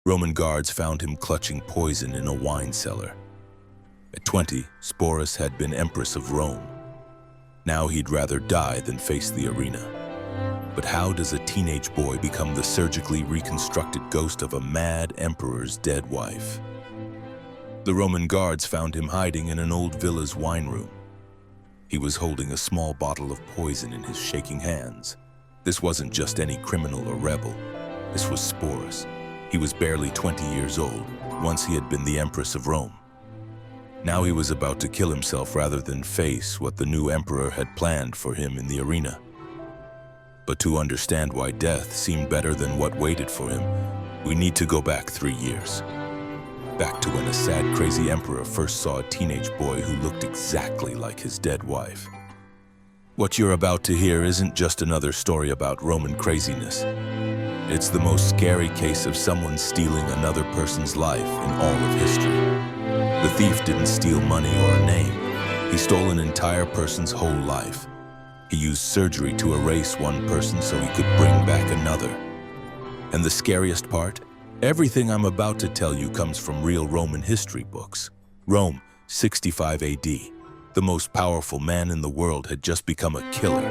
Roman guards found him clutching poison in a wine cellar. At 20, Sporus had been Empress of Rome. Now he'd rather die than face the arena. But how does a teenage boy become the surgically reconstructed ghost of a mad emperor's dead wife? The Roman guards found him hiding in an old villa's wine room. He was holding a small bottle of poison in his shaking hands. This wasn't just any criminal or rebel. This was Sporus. He was barely 20 years old. Once he had been the Empress of Rome. Now he was about to kill himself rather than face what the new emperor had planned for him in the arena. But to understand why death seemed better than what waited for him, we need to go back 3 years. Back to when a sad, crazy emperor first saw a teenage boy who looked exactly like his dead wife. What you're about to hear isn't just another story about Roman craziness. It's the most scary case of someone stealing another person's life in all of history. The thief didn't steal money or a name. He stole an entire person's whole life. He used surgery to erase one person so he could bring back another. And the scariest part? Everything I'm about to tell you comes from real Roman history books. Rome, 65 AD. The most powerful man in the world had just become a killer.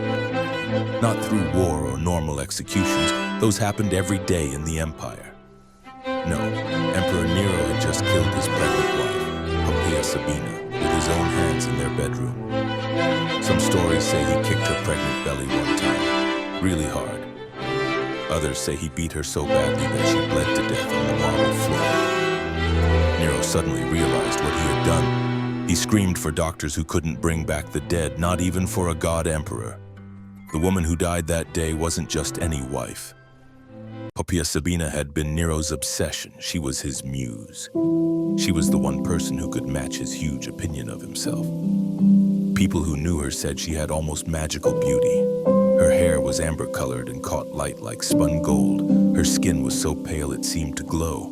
Not through war or normal executions. Those happened every day in the empire. No, Emperor Nero had just killed his pregnant wife, Poppaea Sabina, with his own hands in their bedroom. Some stories say he kicked her pregnant belly one time, really hard. Others say he beat her so badly that she bled to death on the marble floor. Nero suddenly realized what he had done. He screamed for doctors who couldn't bring back the dead, not even for a god emperor. The woman who died that day wasn't just any wife. Poppaea Sabina had been Nero's obsession. She was his muse. She was the one person who could match his huge opinion of himself. People who knew her said she had almost magical beauty. Her hair was amber-colored and caught light like spun gold. Her skin was so pale it seemed to glow.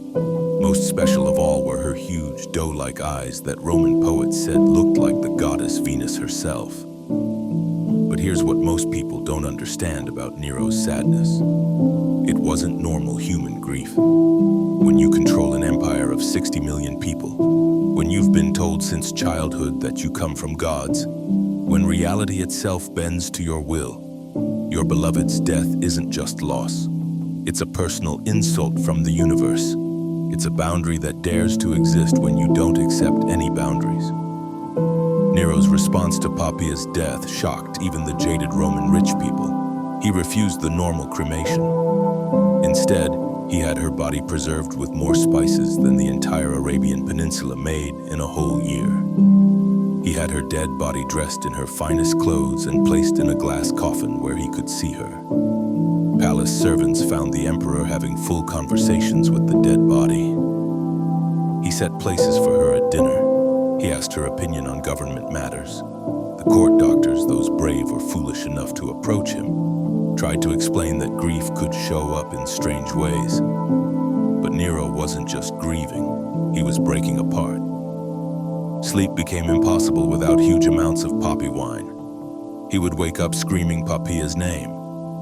Most special of all were her huge, doe-like eyes that Roman poets said looked like the goddess Venus herself. But here's what most people don't understand about Nero's sadness. It wasn't normal human grief. When you control an empire of 60 million people, when you've been told since childhood that you come from gods, when reality itself bends to your will, your beloved's death isn't just loss. It's a personal insult from the universe. It's a boundary that dares to exist when you don't accept any boundaries. Nero's response to Poppaea's death shocked even the jaded Roman rich people. He refused the normal cremation. Instead, he had her body preserved with more spices than the entire Arabian Peninsula made in a whole year. He had her dead body dressed in her finest clothes and placed in a glass coffin where he could see her. Palace servants found the emperor having full conversations with the dead body. He set places for her at dinner. He asked her opinion on government matters. The court doctors, those brave or foolish enough to approach him, tried to explain that grief could show up in strange ways. But Nero wasn't just grieving, he was breaking apart. Sleep became impossible without huge amounts of poppy wine. He would wake up screaming Poppaea's name.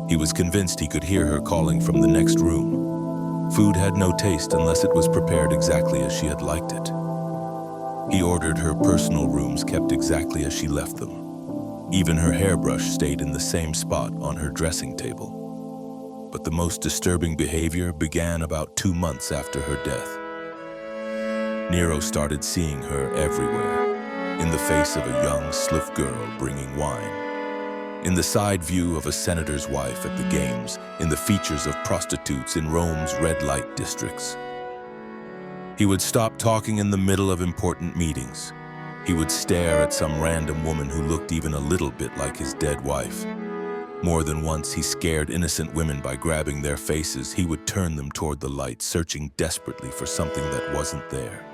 He was convinced he could hear her calling from the next room. Food had no taste unless it was prepared exactly as she had liked it. He ordered her personal rooms kept exactly as she left them. Even her hairbrush stayed in the same spot on her dressing table. But the most disturbing behavior began about 2 months after her death. Nero started seeing her everywhere, in the face of a young, slif girl bringing wine, in the side view of a senator's wife at the games, in the features of prostitutes in Rome's red light districts. He would stop talking in the middle of important meetings. He would stare at some random woman who looked even a little bit like his dead wife. More than once, he scared innocent women by grabbing their faces. He would turn them toward the light, searching desperately for something that wasn't there.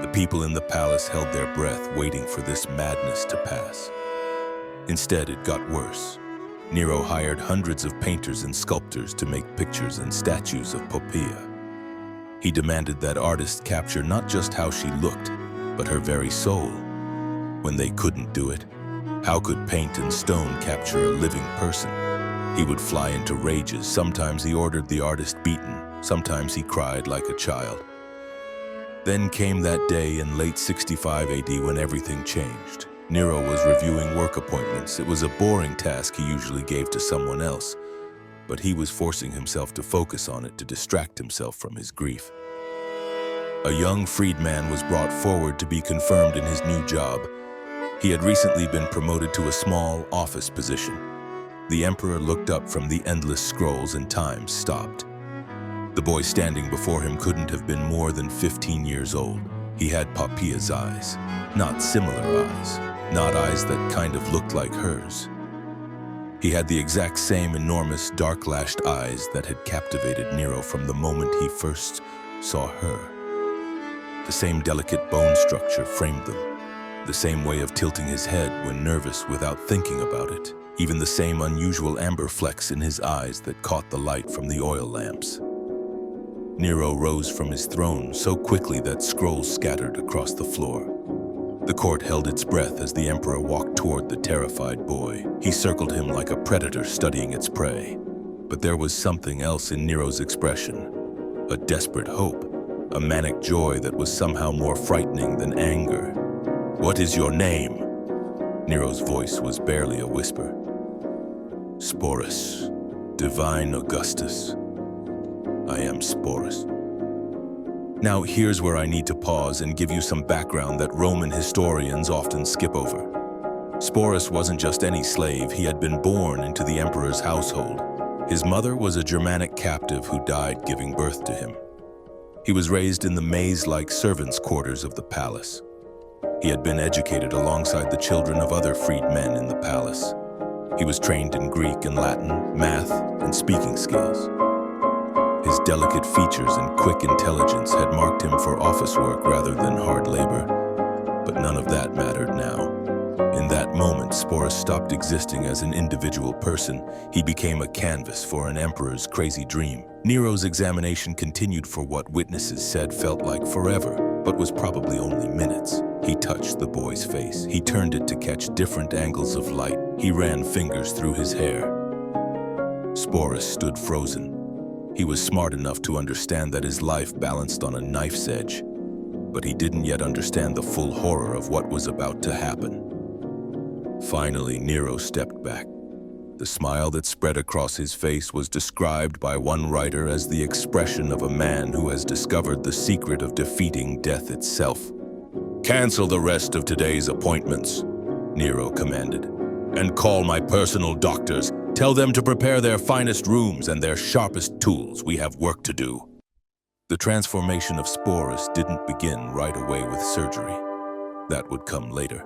The people in the palace held their breath, waiting for this madness to pass. Instead, it got worse. Nero hired hundreds of painters and sculptors to make pictures and statues of Poppaea. He demanded that artists capture not just how she looked, but her very soul. When they couldn't do it, how could paint and stone capture a living person? He would fly into rages. Sometimes he ordered the artist beaten, Sometimes he cried like a child. Then came that day in late 65 AD when everything changed. Nero was reviewing work appointments. It was a boring task he usually gave to someone else, but he was forcing himself to focus on it to distract himself from his grief. A young freedman was brought forward to be confirmed in his new job. He had recently been promoted to a small office position. The emperor looked up from the endless scrolls and time stopped. The boy standing before him couldn't have been more than 15 years old. He had Poppaea's eyes, not similar eyes, not eyes that kind of looked like hers. He had the exact same enormous dark-lashed eyes that had captivated Nero from the moment he first saw her. The same delicate bone structure framed them, the same way of tilting his head when nervous without thinking about it, even the same unusual amber flecks in his eyes that caught the light from the oil lamps. Nero rose from his throne so quickly that scrolls scattered across the floor. The court held its breath as the emperor walked toward the terrified boy. He circled him like a predator studying its prey. But there was something else in Nero's expression, a desperate hope, a manic joy that was somehow more frightening than anger. "What is your name?" Nero's voice was barely a whisper. "Sporus, Divine Augustus. I am Sporus." Now here's where I need to pause and give you some background that Roman historians often skip over. Sporus wasn't just any slave, he had been born into the emperor's household. His mother was a Germanic captive who died giving birth to him. He was raised in the maze-like servants' quarters of the palace. He had been educated alongside the children of other freed men in the palace. He was trained in Greek and Latin, math, and speaking skills. His delicate features and quick intelligence had marked him for office work rather than hard labor, but none of that mattered now. In that moment, Sporus stopped existing as an individual person. He became a canvas for an emperor's crazy dream. Nero's examination continued for what witnesses said felt like forever, but was probably only minutes. He touched the boy's face. He turned it to catch different angles of light. He ran fingers through his hair. Sporus stood frozen. He was smart enough to understand that his life balanced on a knife's edge, but he didn't yet understand the full horror of what was about to happen. Finally, Nero stepped back. The smile that spread across his face was described by one writer as the expression of a man who has discovered the secret of defeating death itself. "Cancel the rest of today's appointments," Nero commanded, "and call my personal doctors. Tell them to prepare their finest rooms and their sharpest tools. We have work to do." The transformation of Sporus didn't begin right away with surgery. That would come later.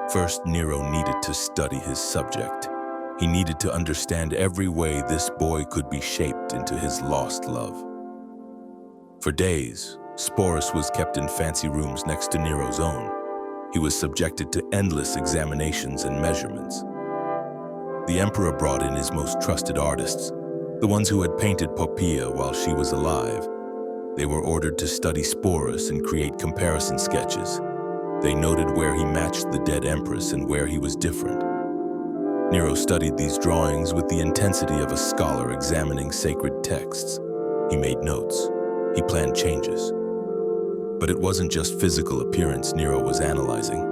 First, Nero needed to study his subject. He needed to understand every way this boy could be shaped into his lost love. For days, Sporus was kept in fancy rooms next to Nero's own. He was subjected to endless examinations and measurements. The emperor brought in his most trusted artists, the ones who had painted Poppaea while she was alive. They were ordered to study Sporus and create comparison sketches. They noted where he matched the dead empress and where he was different. Nero studied these drawings with the intensity of a scholar examining sacred texts. He made notes. He planned changes. But it wasn't just physical appearance Nero was analyzing.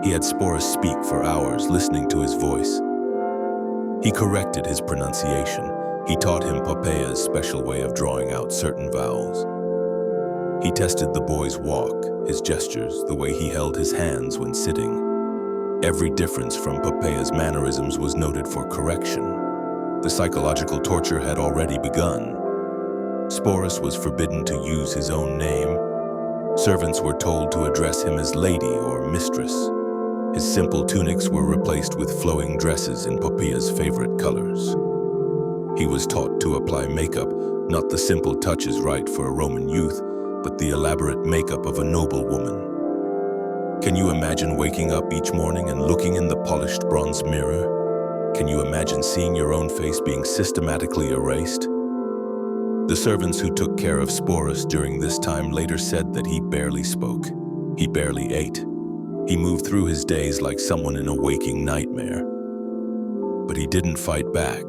He had Sporus speak for hours, listening to his voice. He corrected his pronunciation. He taught him Poppaea's special way of drawing out certain vowels. He tested the boy's walk, his gestures, the way he held his hands when sitting. Every difference from Poppaea's mannerisms was noted for correction. The psychological torture had already begun. Sporus was forbidden to use his own name. Servants were told to address him as lady or mistress. His simple tunics were replaced with flowing dresses in Poppaea's favorite colors. He was taught to apply makeup, not the simple touches right for a Roman youth, but the elaborate makeup of a noble woman. Can you imagine waking up each morning and looking in the polished bronze mirror? Can you imagine seeing your own face being systematically erased? The servants who took care of Sporus during this time later said that he barely spoke. He barely ate. He moved through his days like someone in a waking nightmare. But he didn't fight back.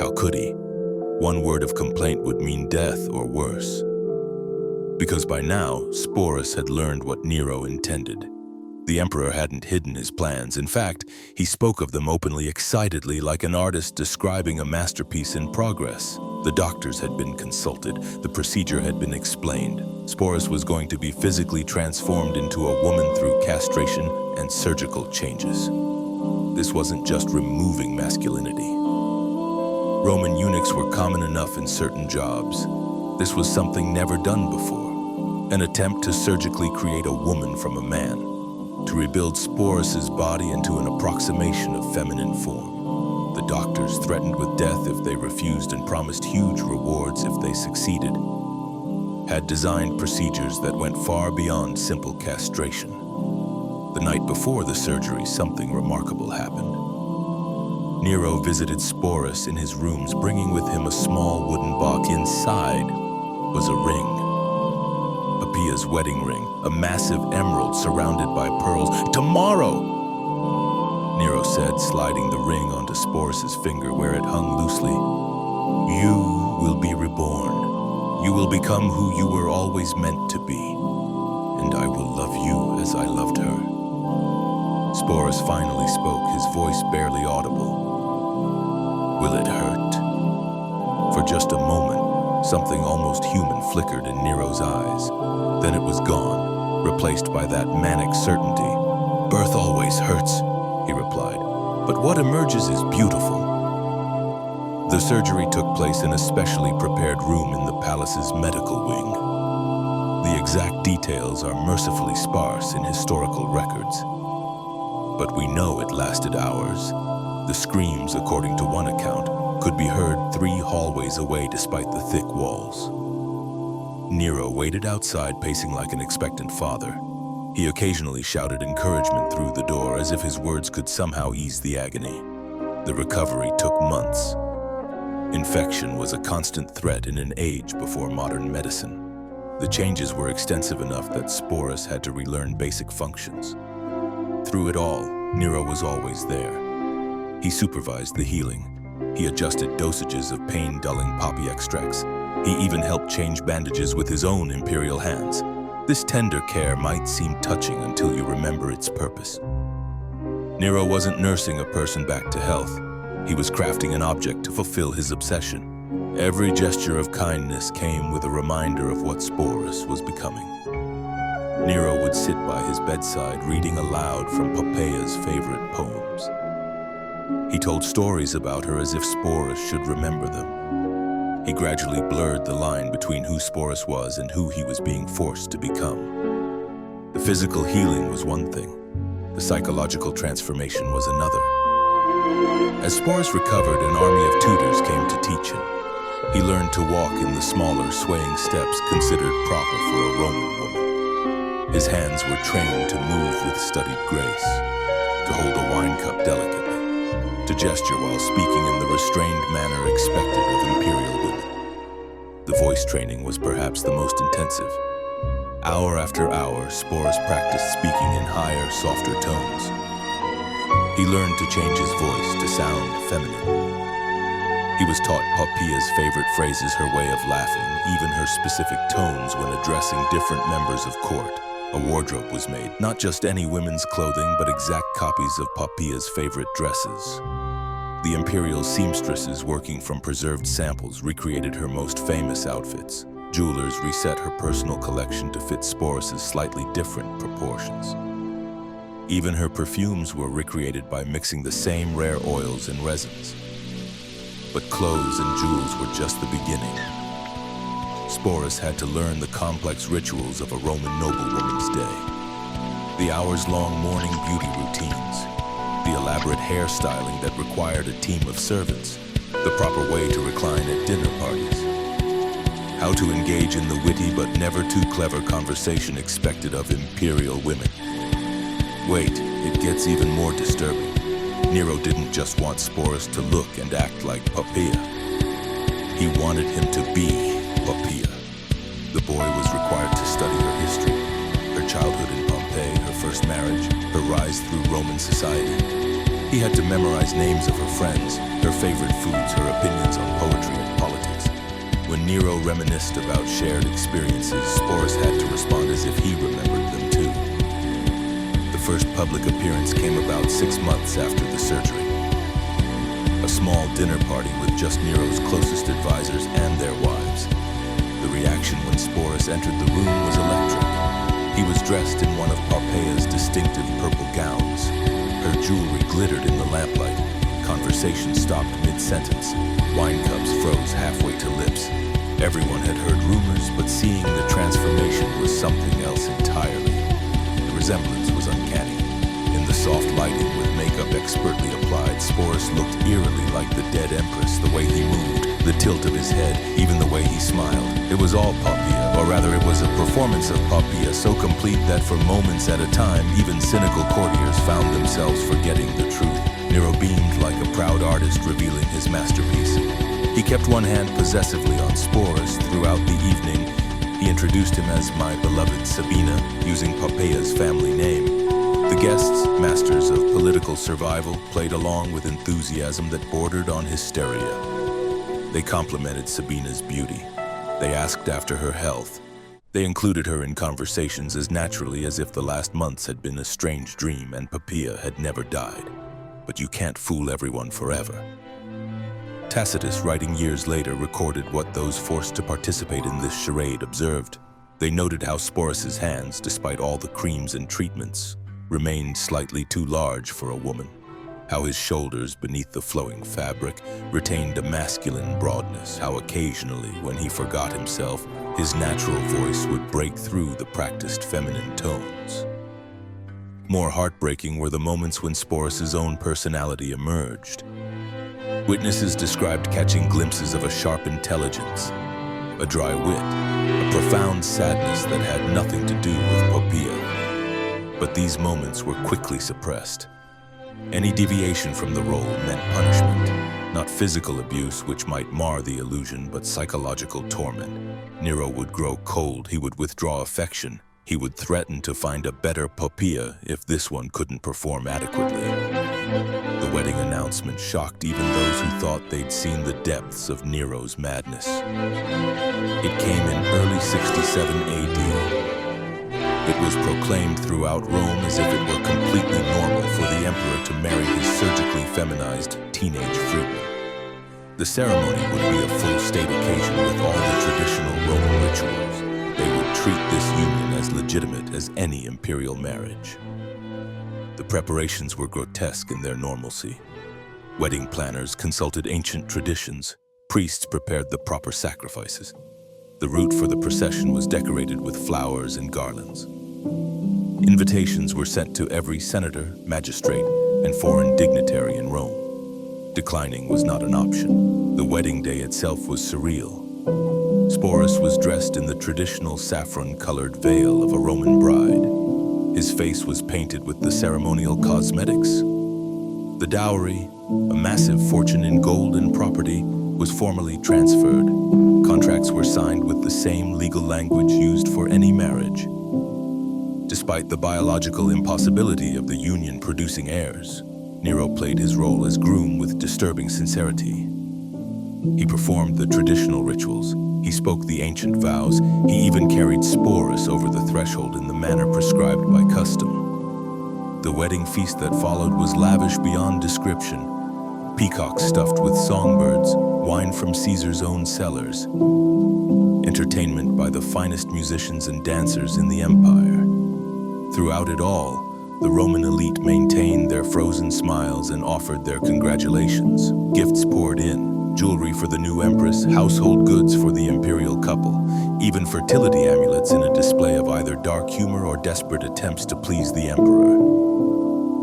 How could he? One word of complaint would mean death or worse. Because by now, Sporus had learned what Nero intended. The emperor hadn't hidden his plans. In fact, he spoke of them openly, excitedly, like an artist describing a masterpiece in progress. The doctors had been consulted. The procedure had been explained. Sporus was going to be physically transformed into a woman through castration and surgical changes. This wasn't just removing masculinity. Roman eunuchs were common enough in certain jobs. This was something never done before. An attempt to surgically create a woman from a man, to rebuild Sporus's body into an approximation of feminine form. The doctors threatened with death if they refused and promised huge rewards if they succeeded, had designed procedures that went far beyond simple castration. The night before the surgery, something remarkable happened. Nero visited Sporus in his rooms, bringing with him a small wooden box. Inside was a ring. Poppaea's wedding ring, a massive emerald surrounded by pearls. "Tomorrow," Nero said, sliding the ring onto Sporus's finger where it hung loosely. "You will be reborn. You will become who you were always meant to be, and I will love you as I loved her." Sporus finally spoke, his voice barely audible. "Will it hurt?" For just a moment, something almost human flickered in Nero's eyes. Then it was gone, replaced by that manic certainty. "Birth always hurts," he replied, "but what emerges is beautiful." The surgery took place in a specially prepared room in the palace's medical wing. The exact details are mercifully sparse in historical records, but we know it lasted hours. The screams, according to one account, could be heard 3 hallways away despite the thick walls. Nero waited outside, pacing like an expectant father. He occasionally shouted encouragement through the door, as if his words could somehow ease the agony. The recovery took months. Infection was a constant threat in an age before modern medicine. The changes were extensive enough that Sporus had to relearn basic functions. Through it all, Nero was always there. He supervised the healing. He adjusted dosages of pain-dulling poppy extracts. He even helped change bandages with his own imperial hands. This tender care might seem touching until you remember its purpose. Nero wasn't nursing a person back to health. He was crafting an object to fulfill his obsession. Every gesture of kindness came with a reminder of what Sporus was becoming. Nero would sit by his bedside, reading aloud from Poppaea's favorite poems. He told stories about her as if Sporus should remember them. He gradually blurred the line between who Sporus was and who he was being forced to become. The physical healing was one thing. The psychological transformation was another. As Sporus recovered, an army of tutors came to teach him. He learned to walk in the smaller, swaying steps considered proper for a Roman woman. His hands were trained to move with studied grace, to hold a wine cup delicately, to gesture while speaking in the restrained manner expected of imperial women. The voice training was perhaps the most intensive. Hour after hour, Sporus practiced speaking in higher, softer tones. He learned to change his voice to sound feminine. He was taught Poppaea's favorite phrases, her way of laughing, even her specific tones when addressing different members of court. A wardrobe was made, not just any women's clothing, but exact copies of Poppaea's favorite dresses. The imperial seamstresses, working from preserved samples, recreated her most famous outfits. Jewelers reset her personal collection to fit Sporus's slightly different proportions. Even her perfumes were recreated by mixing the same rare oils and resins. But clothes and jewels were just the beginning. Sporus had to learn the complex rituals of a Roman noblewoman's day. The hours-long morning beauty routines, the elaborate hairstyling that required a team of servants, the proper way to recline at dinner parties, how to engage in the witty but never too clever conversation expected of imperial women. Wait, it gets even more disturbing. Nero didn't just want Sporus to look and act like Poppaea. He wanted him to be Poppaea. The boy was required to study her history, her childhood in Pompeii, her first marriage, her rise through Roman society. He had to memorize names of her friends, her favorite foods, her opinions on poetry and politics. When Nero reminisced about shared experiences, Sporus had to respond as if he remembered them too. The first public appearance came about 6 months after the surgery. A small dinner party with just Nero's closest advisors and their wives. The reaction when Sporus entered the room was electric. He was dressed in one of Poppeia's distinctive purple gowns. Her jewelry glittered in the lamplight. Conversation stopped mid-sentence. Wine cups froze halfway to lips. Everyone had heard rumors, but seeing the transformation was something else entirely. The resemblance was uncanny. In the soft lighting with makeup expertly applied, Sporus looked eerily like the dead empress, the way he moved, the tilt of his head, even the way he smiled. It was all Poppaea, or rather it was a performance of Poppaea so complete that for moments at a time, even cynical courtiers found themselves forgetting the truth. Nero beamed like a proud artist revealing his masterpiece. He kept one hand possessively on Sporus throughout the evening. He introduced him as my beloved Sabina, using Poppeia's family name. The guests, masters of political survival, played along with enthusiasm that bordered on hysteria. They complimented Sabina's beauty. They asked after her health. They included her in conversations as naturally as if the last months had been a strange dream and Poppaea had never died. But you can't fool everyone forever. Tacitus, writing years later, recorded what those forced to participate in this charade observed. They noted how Sporus's hands, despite all the creams and treatments, remained slightly too large for a woman. How his shoulders, beneath the flowing fabric, retained a masculine broadness. How occasionally, when he forgot himself, his natural voice would break through the practiced feminine tones. More heartbreaking were the moments when Sporus's own personality emerged. Witnesses described catching glimpses of a sharp intelligence, a dry wit, a profound sadness that had nothing to do with Poppaea. But these moments were quickly suppressed. Any deviation from the role meant punishment, not physical abuse which might mar the illusion, but psychological torment. Nero would grow cold, he would withdraw affection, he would threaten to find a better Poppaea if this one couldn't perform adequately. The wedding announcement shocked even those who thought they'd seen the depths of Nero's madness. It came in early 67 AD. It was proclaimed throughout Rome as if it were completely normal for the emperor to marry his surgically feminized teenage freedman. The ceremony would be a full-state occasion with all the traditional Roman rituals. They would treat this union as legitimate as any imperial marriage. The preparations were grotesque in their normalcy. Wedding planners consulted ancient traditions. Priests prepared the proper sacrifices. The route for the procession was decorated with flowers and garlands. Invitations were sent to every senator, magistrate, and foreign dignitary in Rome. Declining was not an option. The wedding day itself was surreal. Sporus was dressed in the traditional saffron-colored veil of a Roman bride. His face was painted with the ceremonial cosmetics. The dowry, a massive fortune in gold and property, was formally transferred. Contracts were signed with the same legal language used for any marriage. Despite the biological impossibility of the union producing heirs, Nero played his role as groom with disturbing sincerity. He performed the traditional rituals. He spoke the ancient vows. He even carried Sporus over the threshold in the manner prescribed by custom. The wedding feast that followed was lavish beyond description. Peacocks stuffed with songbirds, wine from Caesar's own cellars, entertainment by the finest musicians and dancers in the empire. Throughout it all, the Roman elite maintained their frozen smiles and offered their congratulations. Gifts poured in, jewelry for the new empress, household goods for the imperial couple, even fertility amulets in a display of either dark humor or desperate attempts to please the emperor.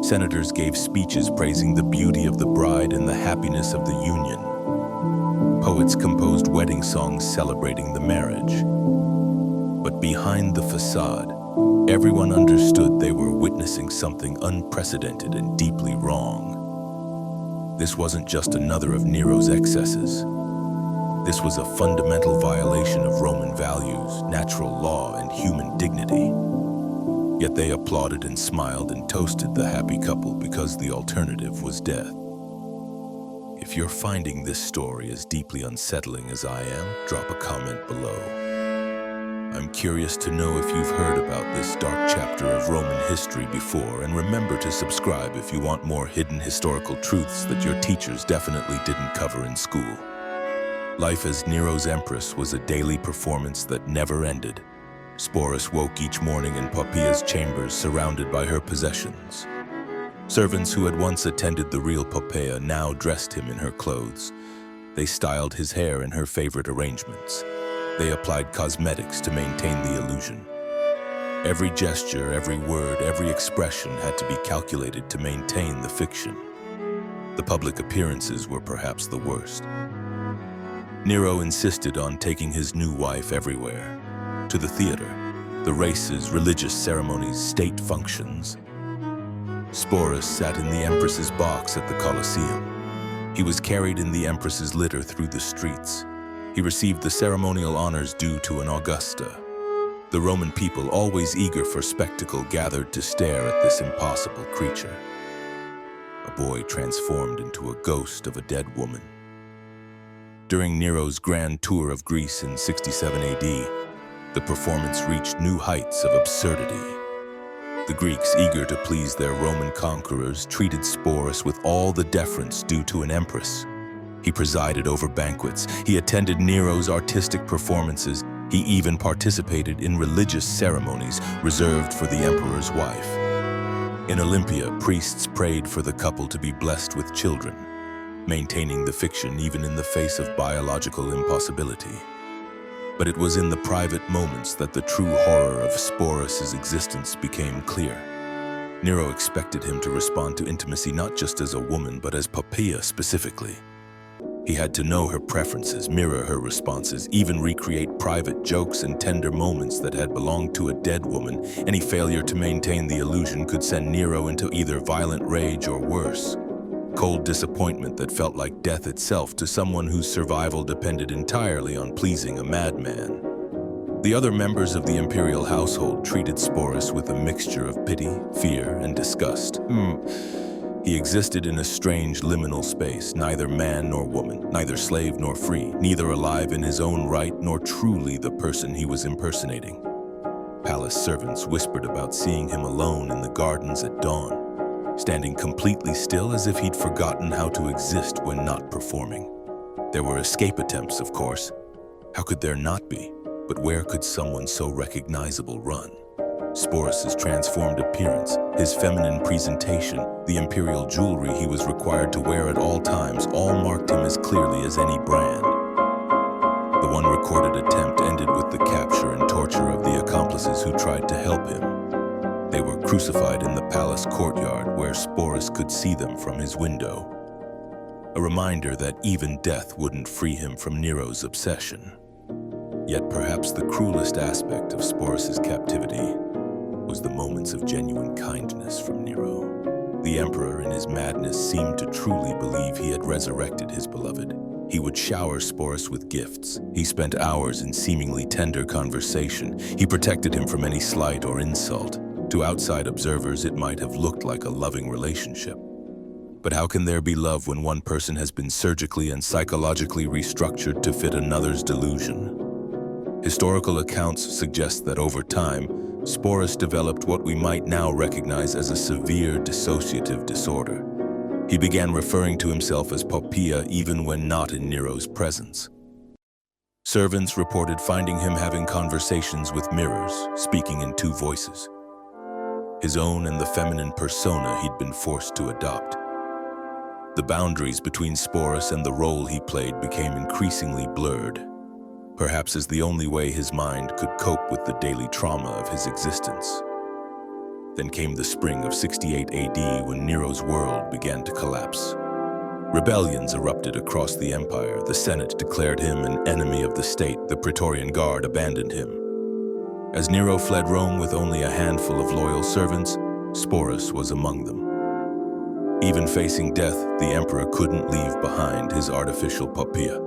Senators gave speeches praising the beauty of the bride and the happiness of the union. Poets composed wedding songs celebrating the marriage. But behind the facade, everyone understood they were witnessing something unprecedented and deeply wrong. This wasn't just another of Nero's excesses. This was a fundamental violation of Roman values, natural law, and human dignity. Yet they applauded and smiled and toasted the happy couple because the alternative was death. If If you're finding this story as deeply unsettling as I am, drop a comment below. I'm curious to know if you've heard about this dark chapter of Roman history before, and remember to subscribe if you want more hidden historical truths that your teachers definitely didn't cover in school. Life as Nero's empress was a daily performance that never ended. Sporus woke each morning in Poppaea's chambers, surrounded by her possessions. Servants who had once attended the real Poppaea now dressed him in her clothes. They styled his hair in her favorite arrangements. They applied cosmetics to maintain the illusion. Every gesture, every word, every expression had to be calculated to maintain the fiction. The public appearances were perhaps the worst. Nero insisted on taking his new wife everywhere. To the theater, the races, religious ceremonies, state functions. Sporus sat in the empress's box at the Colosseum. He was carried in the empress's litter through the streets. He received the ceremonial honors due to an Augusta. The Roman people, always eager for spectacle, gathered to stare at this impossible creature. A boy transformed into a ghost of a dead woman. During Nero's grand tour of Greece in 67 AD, the performance reached new heights of absurdity. The Greeks, eager to please their Roman conquerors, treated Sporus with all the deference due to an empress. He presided over banquets. He attended Nero's artistic performances. He even participated in religious ceremonies reserved for the emperor's wife. In Olympia, priests prayed for the couple to be blessed with children, maintaining the fiction even in the face of biological impossibility. But it was in the private moments that the true horror of Sporus's existence became clear. Nero expected him to respond to intimacy not just as a woman, but as Poppaea specifically. He had to know her preferences, mirror her responses, even recreate private jokes and tender moments that had belonged to a dead woman. Any failure to maintain the illusion could send Nero into either violent rage or worse. Cold disappointment that felt like death itself to someone whose survival depended entirely on pleasing a madman. The other members of the imperial household treated Sporus with a mixture of pity, fear, and disgust. He existed in a strange liminal space, neither man nor woman, neither slave nor free, neither alive in his own right nor truly the person he was impersonating. Palace servants whispered about seeing him alone in the gardens at dawn, standing completely still as if he'd forgotten how to exist when not performing. There were escape attempts, of course. How could there not be? But where could someone so recognizable run? Sporus's transformed appearance, his feminine presentation, the imperial jewelry he was required to wear at all times, all marked him as clearly as any brand. The one recorded attempt ended with the capture and torture of the accomplices who tried to help him. They were crucified in the palace courtyard where Sporus could see them from his window. A reminder that even death wouldn't free him from Nero's obsession. Yet perhaps the cruelest aspect of Sporus's captivity was the moments of genuine kindness from Nero. The emperor, in his madness, seemed to truly believe he had resurrected his beloved. He would shower Sporus with gifts. He spent hours in seemingly tender conversation. He protected him from any slight or insult. To outside observers, it might have looked like a loving relationship. But how can there be love when one person has been surgically and psychologically restructured to fit another's delusion? Historical accounts suggest that over time, Sporus developed what we might now recognize as a severe dissociative disorder. He began referring to himself as Poppaea even when not in Nero's presence. Servants reported finding him having conversations with mirrors, speaking in two voices. His own and the feminine persona he'd been forced to adopt. The boundaries between Sporus and the role he played became increasingly blurred, perhaps as the only way his mind could cope with the daily trauma of his existence. Then came the spring of 68 AD when Nero's world began to collapse. Rebellions erupted across the empire. The Senate declared him an enemy of the state. The Praetorian Guard abandoned him. As Nero fled Rome with only a handful of loyal servants, Sporus was among them. Even facing death, the emperor couldn't leave behind his artificial Poppaea.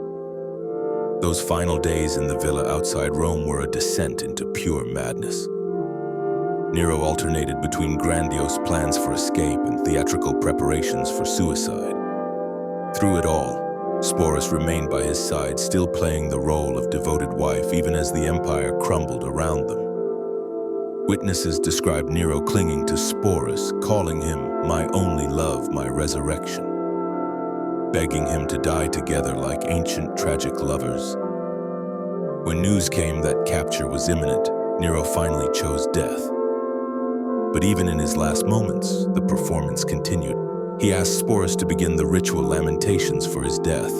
Those final days in the villa outside Rome were a descent into pure madness. Nero alternated between grandiose plans for escape and theatrical preparations for suicide. Through it all, Sporus remained by his side, still playing the role of devoted wife even as the empire crumbled around them. Witnesses describe Nero clinging to Sporus, calling him "my only love, my resurrection," begging him to die together like ancient tragic lovers. When news came that capture was imminent, Nero finally chose death. But even in his last moments, the performance continued. He asked Sporus to begin the ritual lamentations for his death,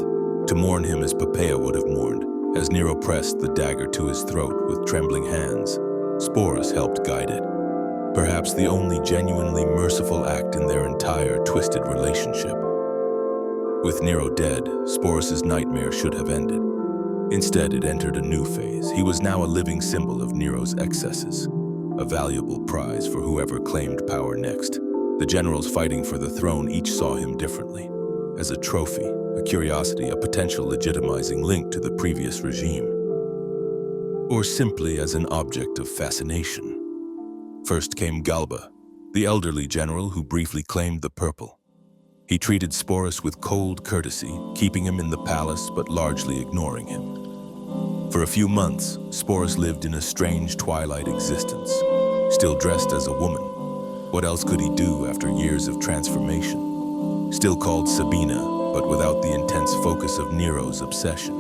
to mourn him as Poppaea would have mourned. As Nero pressed the dagger to his throat with trembling hands, Sporus helped guide it. Perhaps the only genuinely merciful act in their entire twisted relationship. With Nero dead, Sporus's nightmare should have ended. Instead, it entered a new phase. He was now a living symbol of Nero's excesses, a valuable prize for whoever claimed power next. The generals fighting for the throne each saw him differently, as a trophy, a curiosity, a potential legitimizing link to the previous regime, or simply as an object of fascination. First came Galba, the elderly general who briefly claimed the purple. He treated Sporus with cold courtesy, keeping him in the palace but largely ignoring him. For a few months, Sporus lived in a strange twilight existence, still dressed as a woman. What else could he do after years of transformation? Still called Sabina, but without the intense focus of Nero's obsession.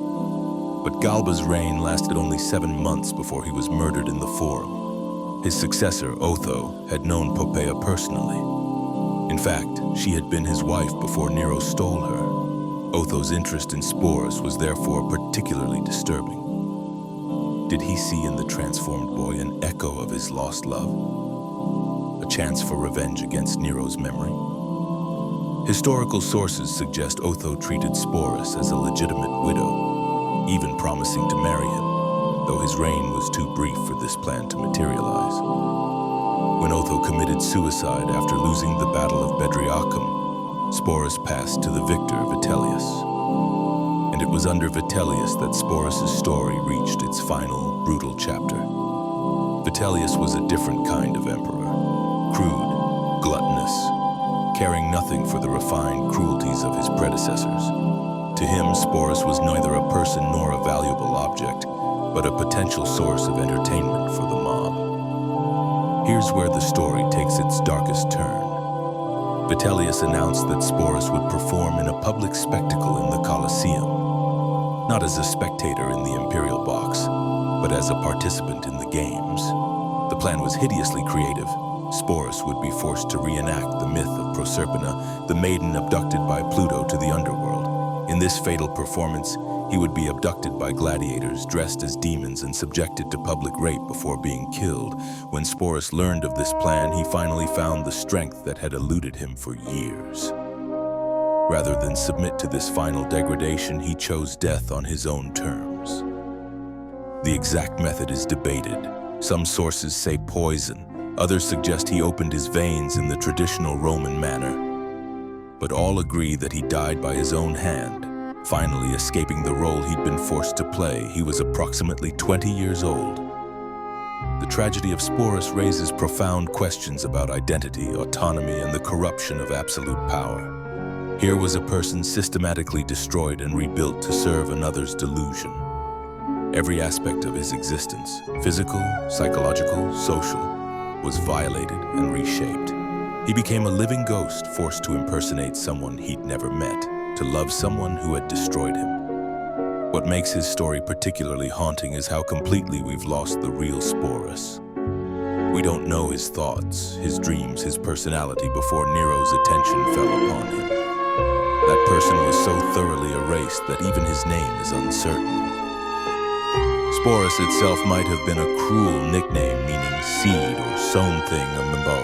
But Galba's reign lasted only 7 months before he was murdered in the Forum. His successor, Otho, had known Poppaea personally. In fact, she had been his wife before Nero stole her. Otho's interest in Sporus was therefore particularly disturbing. Did he see in the transformed boy an echo of his lost love? A chance for revenge against Nero's memory? Historical sources suggest Otho treated Sporus as a legitimate widow, even promising to marry him, though his reign was too brief for this plan to materialize. When Otho committed suicide after losing the Battle of Bedriacum, Sporus passed to the victor Vitellius. And it was under Vitellius that Sporus' story reached its final, brutal chapter. Vitellius was a different kind of emperor, crude, gluttonous, caring nothing for the refined cruelties of his predecessors. To him, Sporus was neither a person nor a valuable object, but a potential source of entertainment for the mob. Here's where the story takes its darkest turn. Vitellius announced that Sporus would perform in a public spectacle in the Colosseum, not as a spectator in the imperial box, but as a participant in the games. The plan was hideously creative. Sporus would be forced to reenact the myth of Proserpina, the maiden abducted by Pluto to the underworld. In this fatal performance, he would be abducted by gladiators dressed as demons and subjected to public rape before being killed. When Sporus learned of this plan, he finally found the strength that had eluded him for years. Rather than submit to this final degradation, he chose death on his own terms. The exact method is debated. Some sources say poison. Others suggest he opened his veins in the traditional Roman manner. But all agree that he died by his own hand, finally escaping the role he'd been forced to play. He was approximately 20 years old. The tragedy of Sporus raises profound questions about identity, autonomy, and the corruption of absolute power. Here was a person systematically destroyed and rebuilt to serve another's delusion. Every aspect of his existence, physical, psychological, social, was violated and reshaped. He became a living ghost, forced to impersonate someone he'd never met, to love someone who had destroyed him. What makes his story particularly haunting is how completely we've lost the real Sporus. We don't know his thoughts, his dreams, his personality before Nero's attention fell upon him. That person was so thoroughly erased that even his name is uncertain. Sporus itself might have been a cruel nickname meaning seed or sown thing of Mimbo,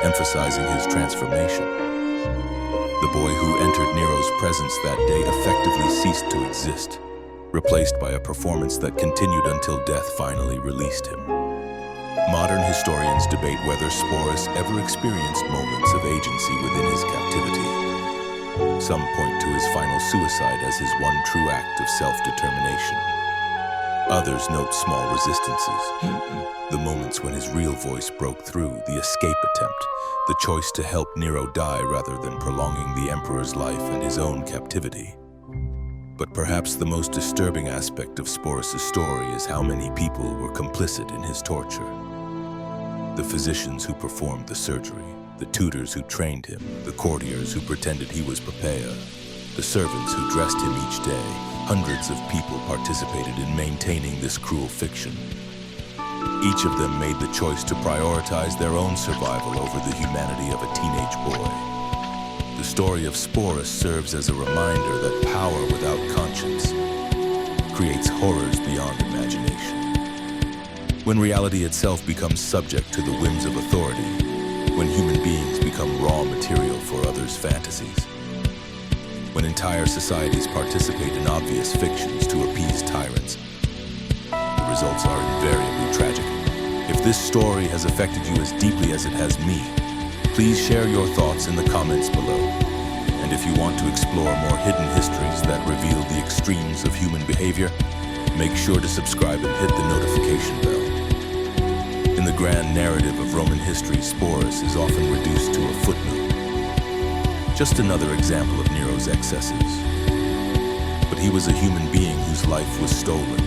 emphasizing his transformation. The boy who entered Nero's presence that day effectively ceased to exist, replaced by a performance that continued until death finally released him. Modern historians debate whether Sporus ever experienced moments of agency within his captivity. Some point to his final suicide as his one true act of self-determination. Others note small resistances, the moments when his real voice broke through, the escape attempt, the choice to help Nero die rather than prolonging the emperor's life and his own captivity. But perhaps the most disturbing aspect of Sporus' story is how many people were complicit in his torture. The physicians who performed the surgery, the tutors who trained him, the courtiers who pretended he was Poppaea, the servants who dressed him each day. Hundreds of people participated in maintaining this cruel fiction. Each of them made the choice to prioritize their own survival over the humanity of a teenage boy. The story of Sporus serves as a reminder that power without conscience creates horrors beyond imagination. When reality itself becomes subject to the whims of authority, when human beings become raw material for others' fantasies, when entire societies participate in obvious fictions to appease tyrants, the results are invariably tragic. If this story has affected you as deeply as it has me, please share your thoughts in the comments below. And if you want to explore more hidden histories that reveal the extremes of human behavior, make sure to subscribe and hit the notification bell. In the grand narrative of Roman history, Sporus is often reduced to a footnote. Just another example of Nero's excesses. But he was a human being whose life was stolen,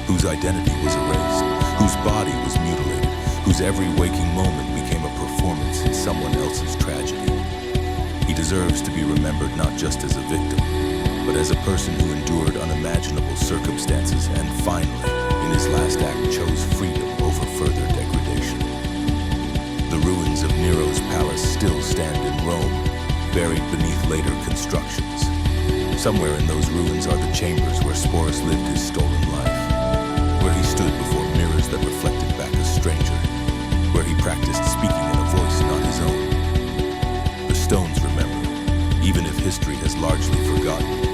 whose identity was erased, whose body was mutilated, whose every waking moment became a performance in someone else's tragedy. He deserves to be remembered not just as a victim, but as a person who endured unimaginable circumstances and finally, in his last act, chose freedom over further degradation. The ruins of Nero's palace still stand in Rome, buried beneath later constructions. Somewhere in those ruins are the chambers where Sporus lived his stolen life, where he stood before mirrors that reflected back a stranger, where he practiced speaking in a voice not his own. The stones remember, even if history has largely forgotten.